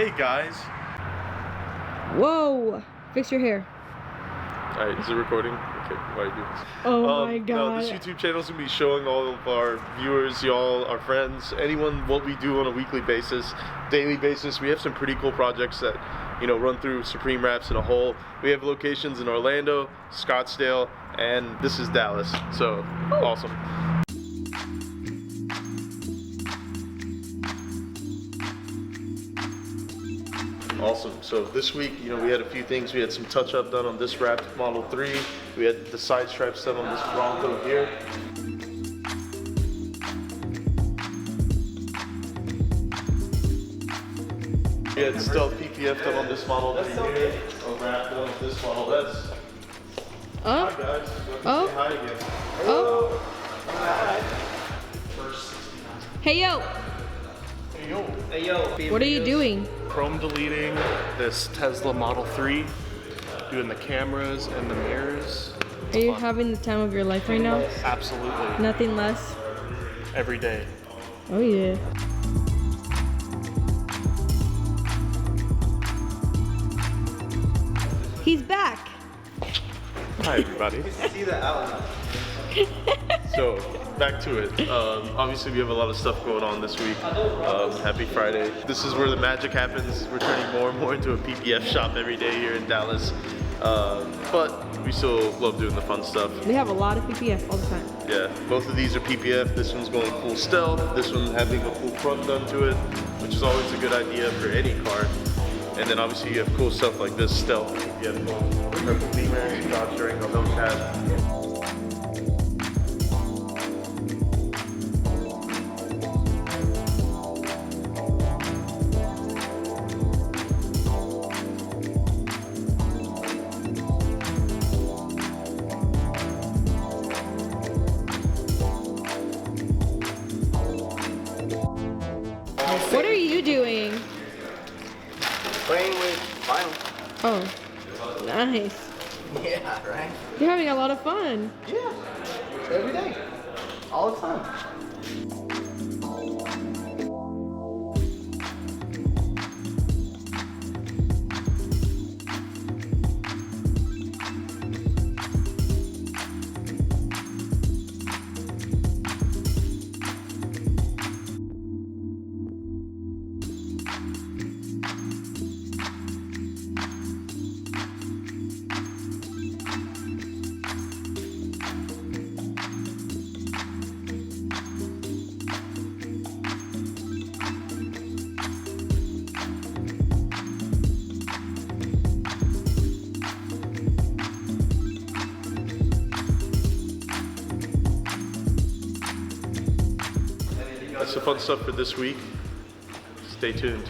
Hey guys. Whoa! Fix your hair. Alright, is it recording? Okay, why are you doing this? Oh my god. No, this YouTube channel is going to be showing all of our viewers, y'all, our friends, anyone, what we do on a weekly basis, daily basis. We have some pretty cool projects that, you know, run through Supreme Wraps in a whole. We have locations in Orlando, Scottsdale, and this is Dallas. So, awesome. Awesome. So this week, you know, we had a few things. We had some touch-up done on this wrapped Model 3. We had the side stripes done on this Bronco here. We had Stealth PPF done on this Model 3 here. A wrap done on this Model S. Oh. Hi guys. Oh. Say hi again. Oh. Hi. Hey yo. Hey yo. Hey yo. What are you doing? Chrome deleting this Tesla Model 3, doing the cameras and the mirrors. Are you having the time of your life right now? Absolutely. Nothing less? Every day. Oh yeah. He's back. Hi everybody. See the outline. So, back to it. Obviously we have a lot of stuff going on this week. Happy Friday. This is where the magic happens. We're turning more and more into a PPF shop every day here in Dallas. But we still love doing the fun stuff. We have a lot of PPF all the time. Yeah, both of these are PPF. This one's going full stealth. This one having a full front done to it, which is always a good idea for any car. And then obviously you have cool stuff like this stealth PPF going purple beamer, Dodge Durango Hellcat. What are you doing? Playing with vinyl. Oh, nice. Yeah, right? You're having a lot of fun. Yeah. Every day. All the time. That's the fun stuff for this week. Stay tuned.